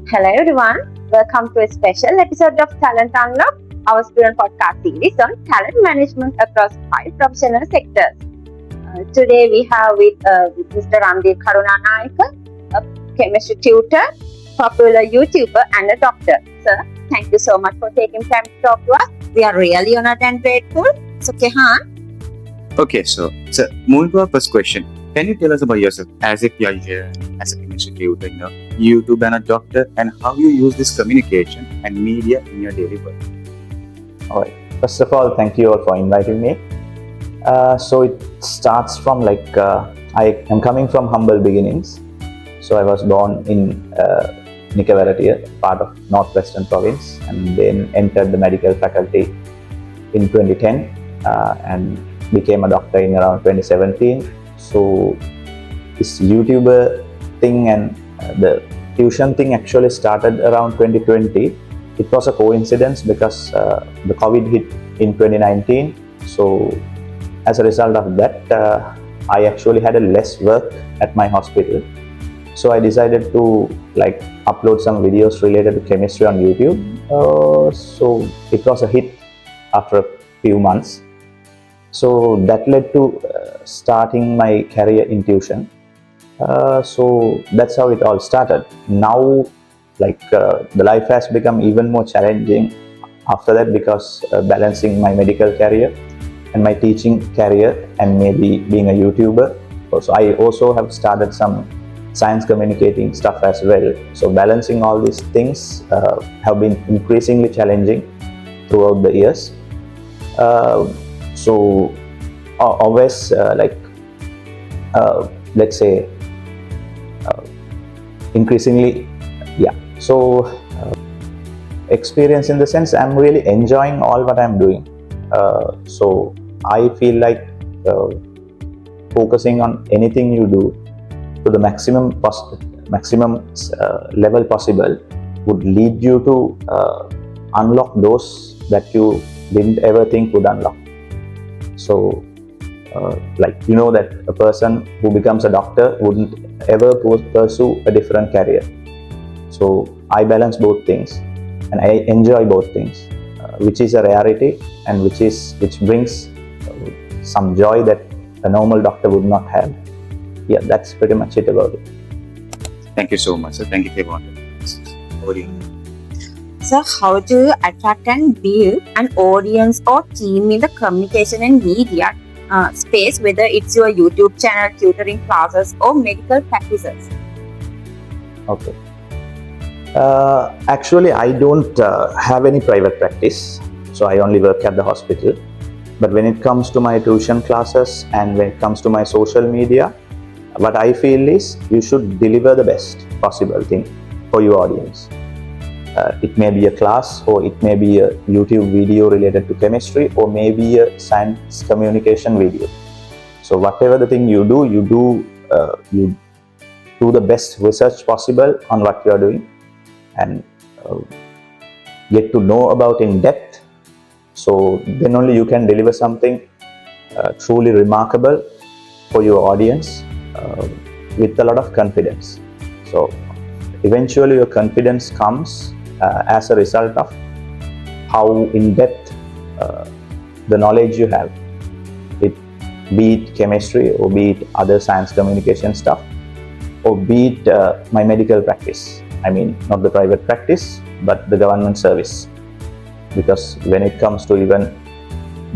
Hello everyone, welcome to a special episode of Talent Unlock, our student podcast series on talent management across 5 professional sectors. Today we have with Mr. Randeer Sir, a chemistry tutor, popular YouTuber and a doctor. Sir, thank you so much for taking time to talk to us. We are really honored and grateful. So Kehan. Okay, so moving to our first question. Can you tell us about yourself as if you are here as a chemistry tutor, YouTube and a doctor, and how you use this communication and media in your daily work? All right. First of all, thank you all for inviting me. So it starts from I am coming from humble beginnings. So I was born in Nikavaratia, part of Northwestern Province, and then entered the medical faculty in 2010 and became a doctor in around 2017. So this YouTuber thing and the tuition thing actually started around 2020. It was a coincidence because the COVID hit in 2019. So as a result of that, I actually had a less work at my hospital. So I decided to upload some videos related to chemistry on YouTube. So it was a hit after a few months. So that led to starting my career in tuition. So that's how it all started. Now, the life has become even more challenging after that because balancing my medical career and my teaching career and maybe being a YouTuber. So I also have started some science communicating stuff as well. So balancing all these things have been increasingly challenging throughout the years. So always let's say increasingly, so experience in the sense I'm really enjoying all what I'm doing. So I feel like focusing on anything you do to the maximum level possible would lead you to unlock doors that you didn't ever think would unlock. So that a person who becomes a doctor wouldn't ever pursue a different career. So I balance both things and I enjoy both things, which is a rarity and which brings some joy that a normal doctor would not have. Yeah, that's pretty much it about it. Thank you so much, sir. Thank you for your So how do you attract and build an audience or team in the communication and media space, whether it's your YouTube channel, tutoring classes, or medical practices? Okay. Actually, I don't have any private practice, so I only work at the hospital. But when it comes to my tuition classes and when it comes to my social media, what I feel is you should deliver the best possible thing for your audience. It may be a class, or it may be a YouTube video related to chemistry, or maybe a science communication video. So whatever the thing you do the best research possible on what you are doing and get to know about in depth. So then only you can deliver something truly remarkable for your audience with a lot of confidence. So eventually your confidence comes as a result of how in-depth the knowledge you have, be it chemistry or be it other science communication stuff, or be it my medical practice. I mean, not the private practice, but the government service. Because when it comes to even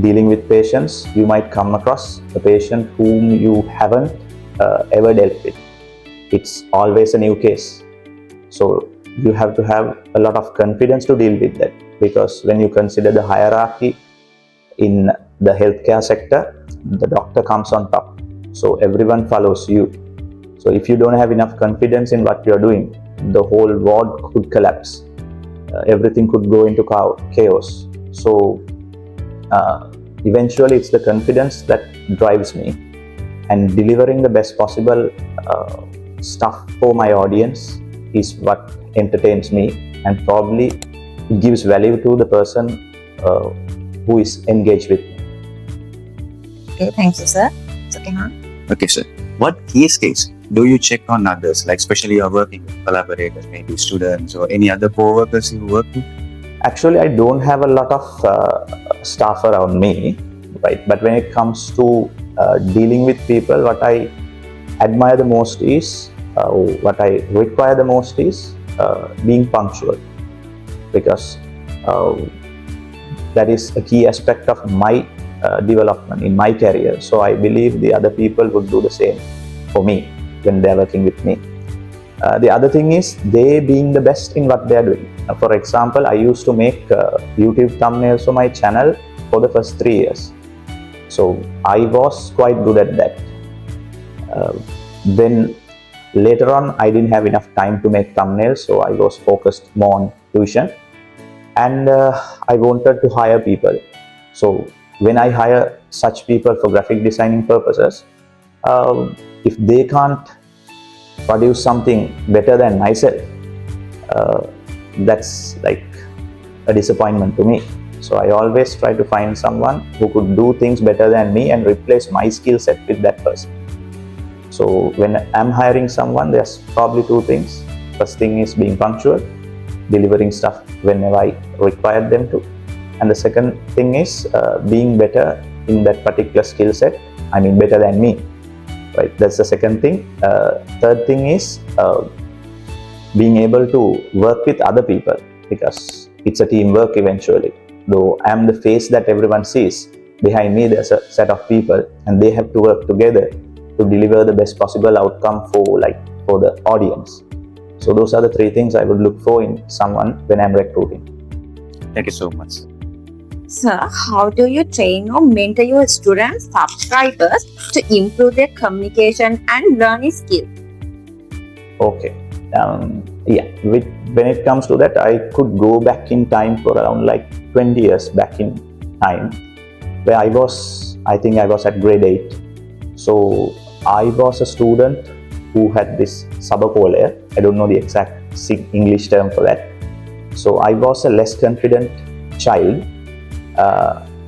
dealing with patients, you might come across a patient whom you haven't ever dealt with. It's always a new case. So you have to have a lot of confidence to deal with that, because when you consider the hierarchy in the healthcare sector, the doctor comes on top. So everyone follows you. So if you don't have enough confidence in what you're doing, the whole ward could collapse. Everything could go into chaos. So eventually it's the confidence that drives me, and delivering the best possible stuff for my audience is what entertains me, and probably it gives value to the person who is engaged with me. Okay, thank you, sir. Okay, sir. What case do you check on others, like especially you're working with collaborators, maybe students or any other co-workers you work with? Actually, I don't have a lot of staff around me, right? But when it comes to dealing with people, what I admire the most is, what I require the most is being punctual, because that is a key aspect of my development in my career. So I believe the other people would do the same for me when they're working with me. The other thing is they being the best in what they're doing. For example, I used to make YouTube thumbnails for my channel for the first 3 years. So I was quite good at that. Then later on, I didn't have enough time to make thumbnails, so I was focused more on tuition. And I wanted to hire people. So when I hire such people for graphic designing purposes, if they can't produce something better than myself, that's like a disappointment to me. So I always try to find someone who could do things better than me and replace my skill set with that person. So when I'm hiring someone, there's probably 2 things. First thing is being punctual, delivering stuff whenever I require them to. And the second thing is being better in that particular skill set. I mean, better than me. Right, that's the second thing. Third thing is being able to work with other people, because it's a teamwork eventually. Though I'm the face that everyone sees, behind me there's a set of people, and they have to work together to deliver the best possible outcome for the audience. So those are the 3 things I would look for in someone when I'm recruiting. Thank you so much. Sir, how do you train or mentor your students, subscribers to improve their communication and learning skills? Okay. When it comes to that, I could go back in time for around 20 years back in time, where I think I was at grade 8. So I was a student who had this sabapolaya. I don't know the exact English term for that. So I was a less confident child.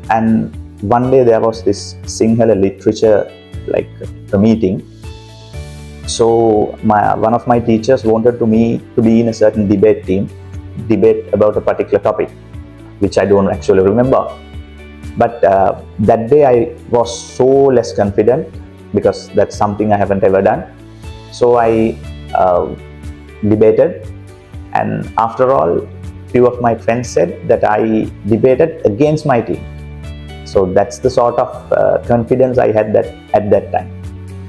And one day there was this Sinhala literature a meeting. So one of my teachers wanted me to be in a certain debate about a particular topic, which I don't actually remember. But that day I was so less confident, because that's something I haven't ever done. So I debated, and after all, few of my friends said that I debated against my team. So that's the sort of confidence I had at that time.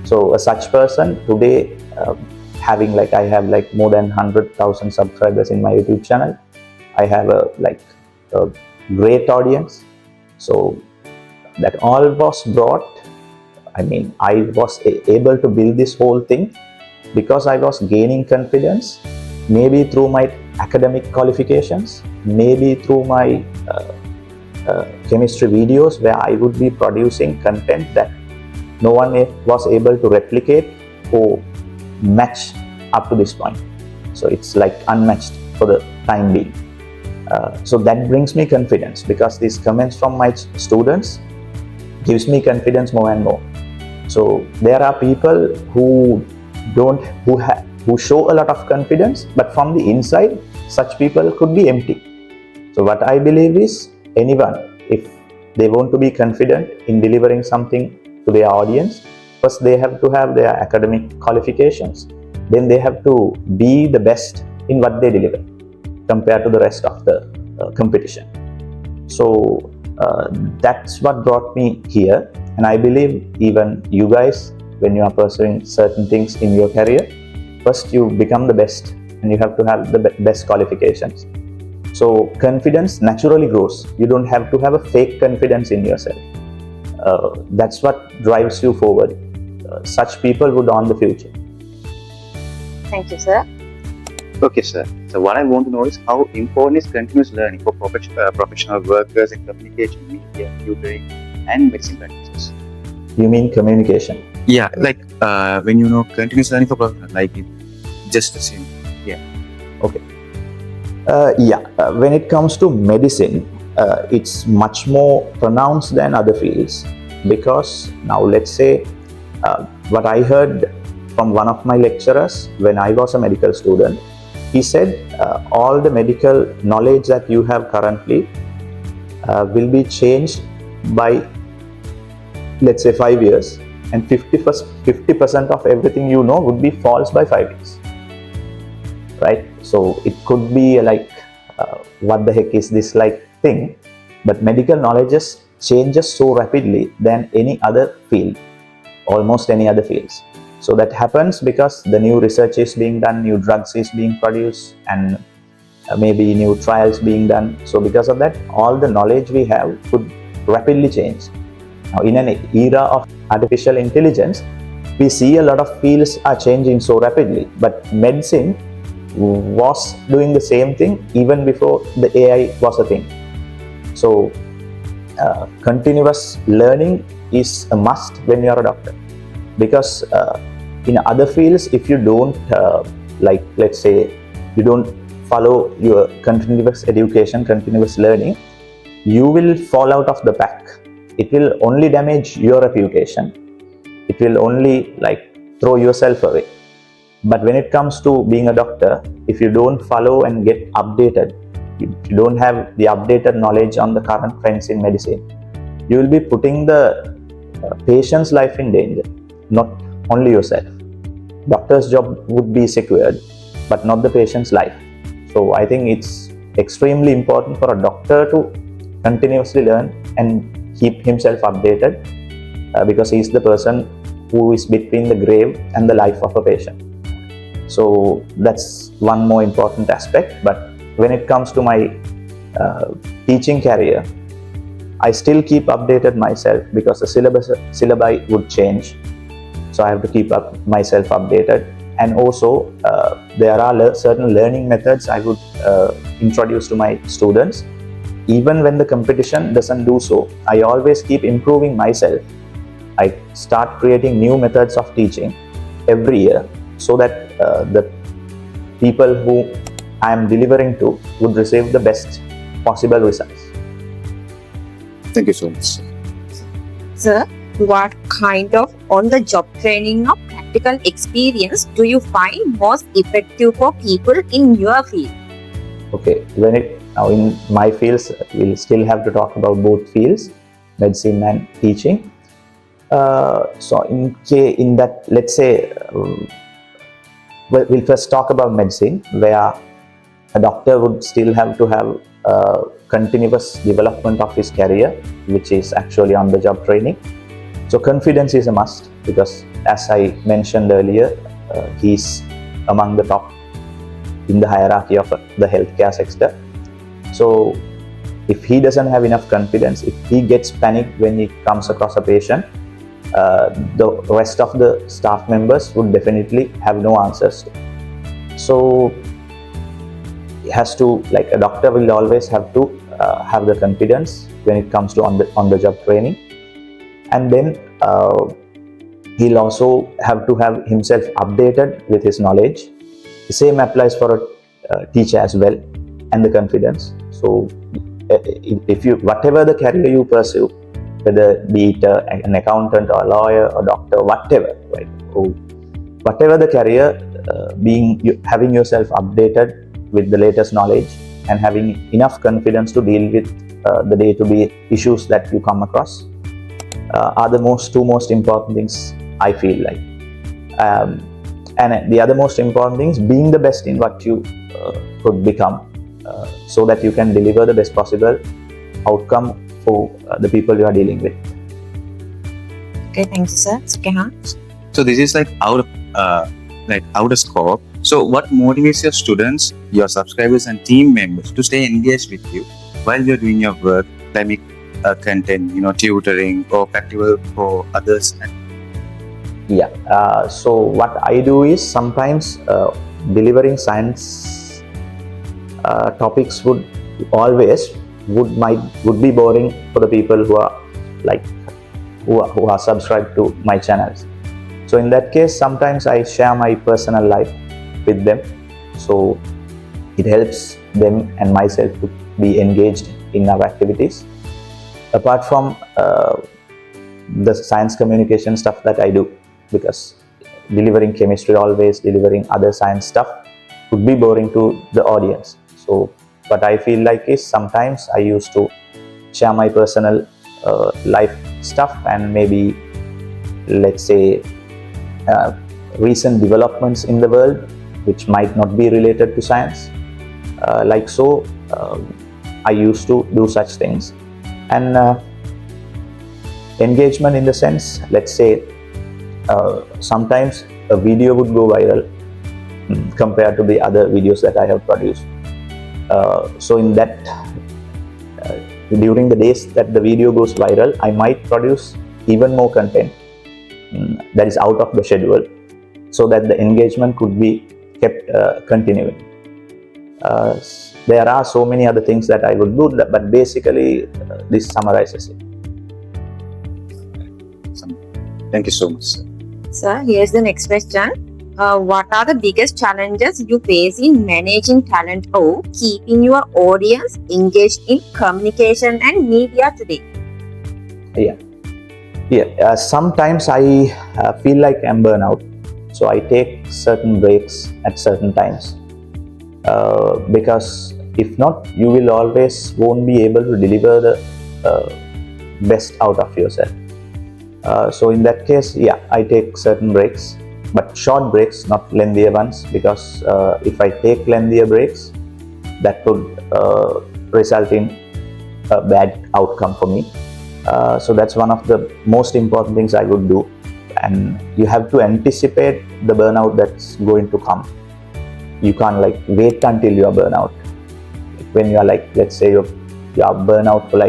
So a such person today, I have more than 100,000 subscribers in my YouTube channel. I have a great audience. So that all was brought. I mean, I was able to build this whole thing because I was gaining confidence, maybe through my academic qualifications, maybe through my chemistry videos, where I would be producing content that no one was able to replicate or match up to this point. So it's unmatched for the time being. So that brings me confidence, because these comments from my students gives me confidence more and more. So there are people who show a lot of confidence, but from the inside, such people could be empty. So what I believe is, anyone, if they want to be confident in delivering something to their audience, first they have to have their academic qualifications. Then they have to be the best in what they deliver compared to the rest of the competition. So that's what brought me here. And I believe even you guys, when you are pursuing certain things in your career, first you become the best, and you have to have the best qualifications. So confidence naturally grows. You don't have to have a fake confidence in yourself. That's what drives you forward. Such people would own the future. Thank you, sir. Okay, sir. So what I want to know is, how important is continuous learning for professional workers in communication, media, tutoring, and medicine practices? You mean communication? Yeah, when you know continuous learning for professional, just the same. Yeah. Okay. When it comes to medicine, it's much more pronounced than other fields, because now let's say what I heard from one of my lecturers when I was a medical student. He said all the medical knowledge that you have currently will be changed by, let's say, 5 years, and 50% of everything you know would be false by 5 years, right? So it could be like, what the heck is this like thing? But medical knowledge changes so rapidly than any other field, almost any other fields. So that happens because the new research is being done, new drugs is being produced, and maybe new trials being done. So because of that, all the knowledge we have could rapidly change. Now, in an era of artificial intelligence, we see a lot of fields are changing so rapidly, but medicine was doing the same thing even before the AI was a thing. So continuous learning is a must when you are a doctor, because in other fields, if you don't like, let's say, you don't follow your continuous education, continuous learning, you will fall out of the pack. It will only damage your reputation. It will only like throw yourself away. But when it comes to being a doctor, if you don't follow and get updated, if you don't have the updated knowledge on the current trends in medicine, you will be putting the patient's life in danger, not only yourself. Doctor's job would be secured, but not the patient's life. So I think it's extremely important for a doctor to continuously learn and keep himself updated, because he is the person who is between the grave and the life of a patient. So that's one more important aspect. But when it comes to my teaching career, I still keep updated myself because the syllabi would change. So I have to keep myself updated. And also there are certain learning methods I would introduce to my students. Even when the competition doesn't do so, I always keep improving myself. I start creating new methods of teaching every year, so that the people who I am delivering to would receive the best possible results. Thank you so much. Sir, what kind of on-the-job training or practical experience do you find most effective for people in your field? Okay, now in my fields, we'll still have to talk about both fields, medicine and teaching. So in that, let's say, we'll first talk about medicine, where a doctor would still have to have continuous development of his career, which is actually on-the-job training. So confidence is a must, because as I mentioned earlier, he's among the top in the hierarchy of the healthcare sector. So if he doesn't have enough confidence, if he gets panicked when he comes across a patient, the rest of the staff members would definitely have no answers. So it has to, like, a doctor will always have to have the confidence when it comes to on-the-job training. And then he'll also have to have himself updated with his knowledge. The same applies for a teacher as well, and the confidence. So if you, whatever the career you pursue, whether be it an accountant or a lawyer or doctor, whatever, right? So whatever the career, having yourself updated with the latest knowledge and having enough confidence to deal with the day-to-day issues that you come across are the two most important things, I feel like. And the other most important thing is being the best in what you could become, so that you can deliver the best possible outcome for the people you are dealing with. Okay, thank you, sir. So this is like out of scope. So what motivates your students, your subscribers and team members to stay engaged with you while you're doing your work, like content, tutoring or practical for others? Yeah. So what I do is sometimes delivering science topics would be boring for the people who are subscribed to my channels. So in that case, sometimes I share my personal life with them, so it helps them and myself to be engaged in our activities. Apart from the science communication stuff that I do, because delivering chemistry always, delivering other science stuff would be boring to the audience. So what I feel like is sometimes I used to share my personal life stuff and maybe, let's say, recent developments in the world which might not be related to science. I used to do such things. And engagement in the sense, let's say, sometimes a video would go viral compared to the other videos that I have produced. So in that, during the days that the video goes viral, I might produce even more content that is out of the schedule, so that the engagement could be kept continuing. There are so many other things that I would do, but basically this summarizes it. Thank you so much, sir. Sir, here's the next question. What are the biggest challenges you face in managing talent or keeping your audience engaged in communication and media today? Sometimes I feel like I'm burnout, so I take certain breaks at certain times, because if not, you will always won't be able to deliver the best out of yourself. So in that case, I take certain breaks, but short breaks, not lengthier ones, because if I take lengthier breaks, that could result in a bad outcome for me. So that's one of the most important things I would do. And you have to anticipate the burnout that's going to come. You can't wait until you are burnout. When you are let's say you are burnout for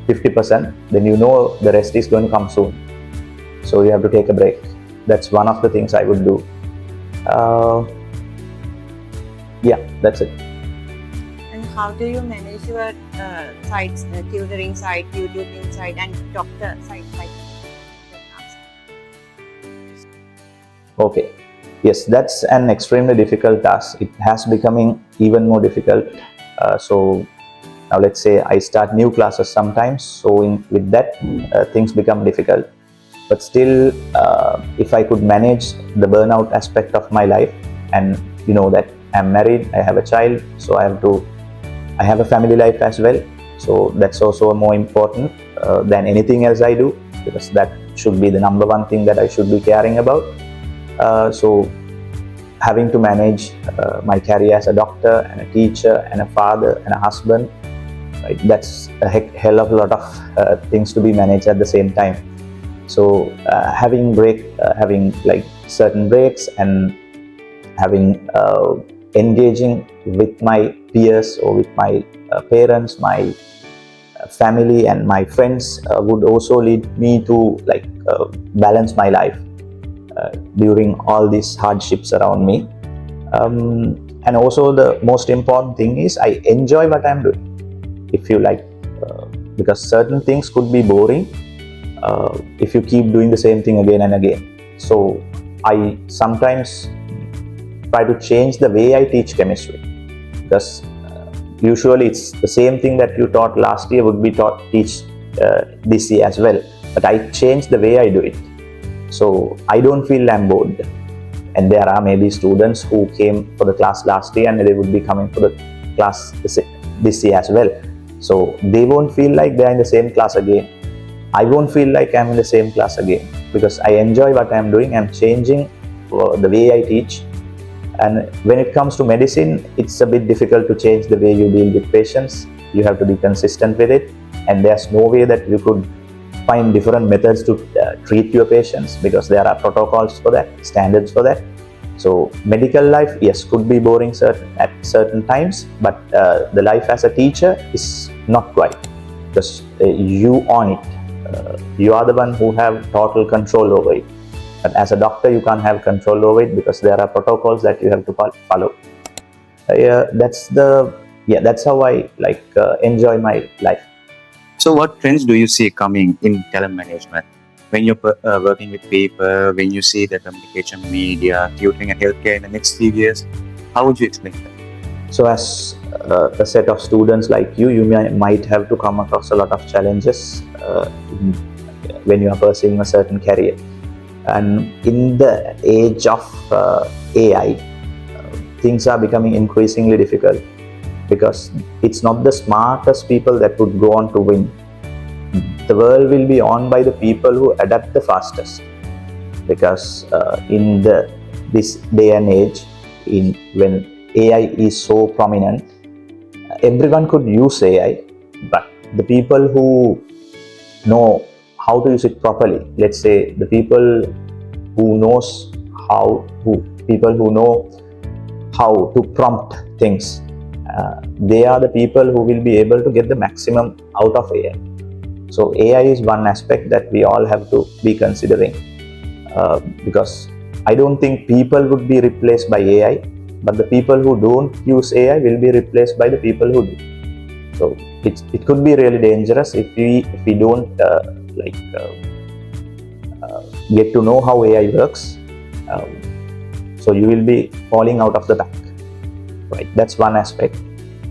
50%, then you know the rest is going to come soon. So you have to take a break. That's one of the things I would do. That's it. And how do you manage your sites, tutoring site, YouTubing site, and doctor site? Okay. Yes, that's an extremely difficult task. It has becoming even more difficult. So now let's say I start new classes sometimes. So with that, things become difficult. But still, if I could manage the burnout aspect of my life, and you know that I'm married, I have a child, so I have a family life as well. So that's also more important than anything else I do, because that should be the number one thing that I should be caring about. So having to manage my career as a doctor and a teacher and a father and a husband, right, that's a hell of a lot of things to be managed at the same time. So having certain breaks and having engaging with my peers or with my parents, my family and my friends would also lead me to balance my life during all these hardships around me. And also the most important thing is I enjoy what I'm doing. If you because certain things could be boring if you keep doing the same thing again and again. So I sometimes try to change the way I teach chemistry, because usually it's the same thing that you taught last year would be teach this year as well, but I change the way I do it, so I don't feel I'm bored. And there are maybe students who came for the class last year and they would be coming for the class this year as well, so they won't feel like they're in the same class again. I won't feel like I'm in the same class again, because I enjoy what I'm doing. I'm changing the way I teach. And when it comes to medicine, it's a bit difficult to change the way you deal with patients. You have to be consistent with it, and there's no way that you could find different methods to treat your patients, because there are protocols for that, standards for that. So medical life, yes, could be boring at certain times, but the life as a teacher is not quite, because you own it. You are the one who have total control over it. But as a doctor, you can't have control over it, because there are protocols that you have to follow. That's how I enjoy my life. So what trends do you see coming in talent management? When you're working with people, when you see the communication, media, tutoring and healthcare in the next few years, how would you explain that? So as a set of students like you might have to come across a lot of challenges when you are pursuing a certain career. And in the age of AI, things are becoming increasingly difficult because it's not the smartest people that would go on to win. The world will be won by the people who adapt the fastest, because in this day and age, when AI is so prominent, everyone could use AI, but the people who know how to use it properly, let's say the people who knows people who know how to prompt things, they are the people who will be able to get the maximum out of AI. So AI is one aspect that we all have to be considering, because I don't think people would be replaced by AI, but the people who don't use AI will be replaced by the people who do. So it could be really dangerous if we don't get to know how AI works. So you will be falling out of the back, right? That's one aspect.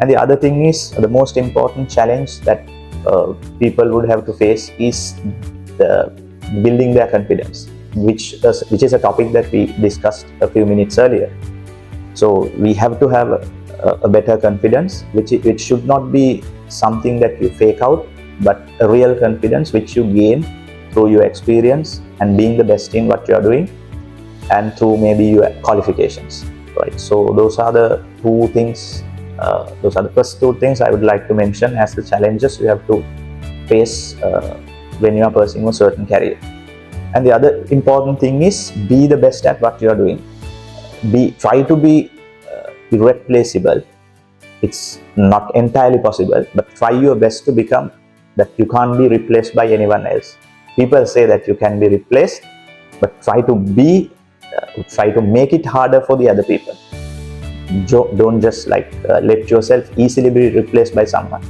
And the other thing is, the most important challenge that people would have to face is building their confidence, which is a topic that we discussed a few minutes earlier. So we have to have a better confidence, which should not be something that you fake out, but a real confidence which you gain through your experience and being the best in what you are doing, and through maybe your qualifications, right? So those are the two things. Those are the first two things I would like to mention as the challenges you have to face when you are pursuing a certain career. And the other important thing is, be the best at what you are doing. Try to be irreplaceable. It's not entirely possible, but try your best to become that. You can't be replaced by anyone else. People say that you can be replaced, but try to make it harder for the other people. Don't just let yourself easily be replaced by someone.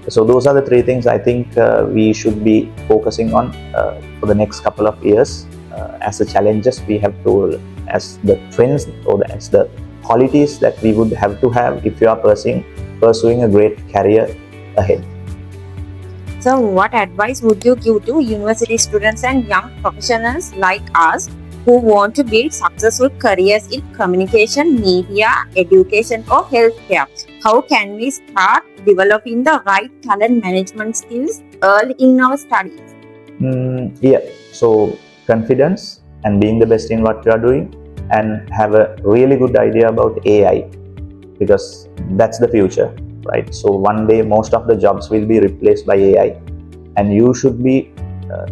So those are the three things I think we should be focusing on for the next couple of years as the challenges we have to, as the trends, or as the qualities that we would have to have if you are pursuing a great career ahead. So, what advice would you give to university students and young professionals like us who want to build successful careers in communication, media, education, or healthcare? How can we start developing the right talent management skills early in our studies? So confidence and being the best in what you are doing, and have a really good idea about AI, because that's the future, right? So one day most of the jobs will be replaced by AI, and you should be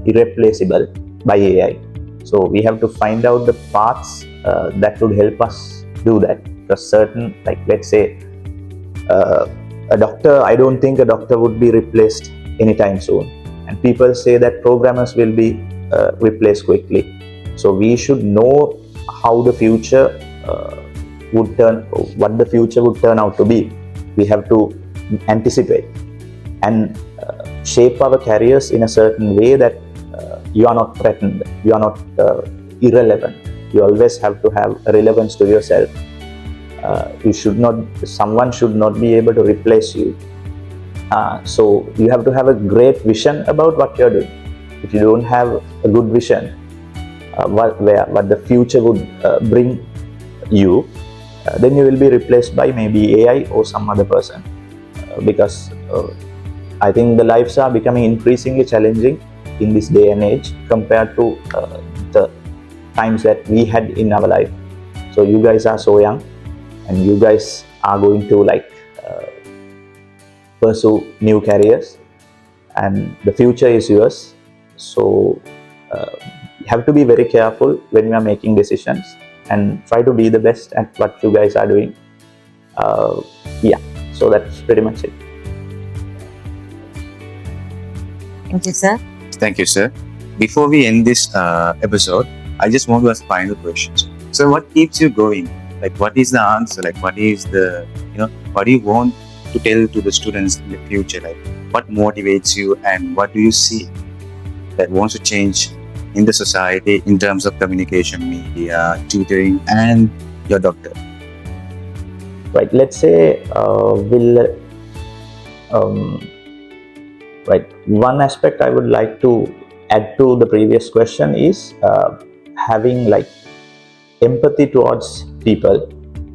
irreplaceable by AI. So we have to find out the paths that would help us do that. Because certain, let's say a doctor, I don't think a doctor would be replaced anytime soon, and people say that programmers will be replaced quickly. So we should know how the future what the future would turn out to be. We have to anticipate and shape our careers in a certain way that you are not threatened, you are not irrelevant. You always have to have a relevance to yourself. Someone should not be able to replace you. So you have to have a great vision about what you're doing. If you don't have a good vision, what the future would bring you, then you will be replaced by maybe AI or some other person. Because I think the lives are becoming increasingly challenging in this day and age compared to the times that we had in our life. So you guys are so young, and you guys are going to pursue new careers, and the future is yours. So you have to be very careful when you are making decisions, and try to be the best at what you guys are doing. So that's pretty much it. Thank you, sir. Thank you, sir. Before we end this episode, I just want to ask final questions. So, what keeps you going? What is the answer? What is the, what do you want to tell to the students in the future? What motivates you, and what do you see that wants to change in the society in terms of communication, media, tutoring, and your doctor? Right. Let's say one aspect I would like to add to the previous question is having like empathy towards people,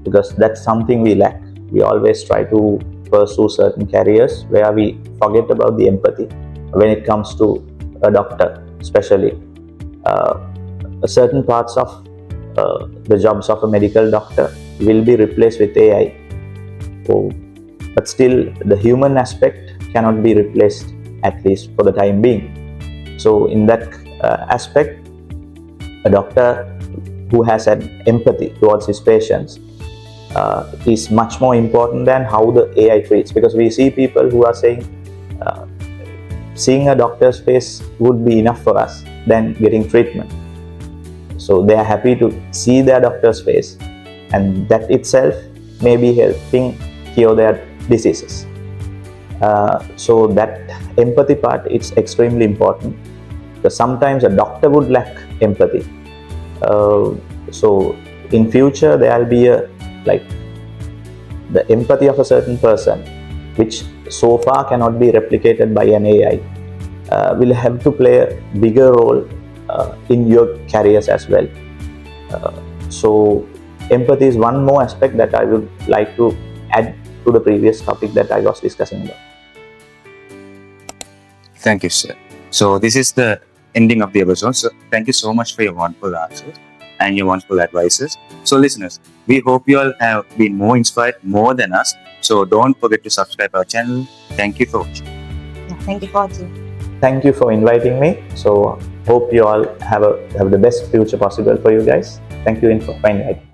because that's something we lack. We always try to pursue certain careers where we forget about the empathy. When it comes to a doctor, especially, certain parts of the jobs of a medical doctor will be replaced with AI. So, but still, the human aspect cannot be replaced, at least for the time being. So, in that aspect, a doctor who has an empathy towards his patients is much more important than how the AI treats, because we see people who are saying seeing a doctor's face would be enough for us than getting treatment. So they are happy to see their doctor's face, and that itself may be helping cure their diseases. So that empathy part is extremely important, because sometimes a doctor would lack empathy. So in future there will be a like the empathy of a certain person, which so far cannot be replicated by an AI, will have to play a bigger role in your careers as well. So empathy is one more aspect that I would like to add to the previous topic that I was discussing about. Thank you, sir. So this is the ending of the episode. So thank you so much for your wonderful answers and your wonderful advices. So listeners, we hope you all have been more inspired more than us. So don't forget to subscribe our channel. Thank you for watching. Thank you for watching. Thank you for inviting me. So hope you all have the best future possible for you guys. Thank you for inviting.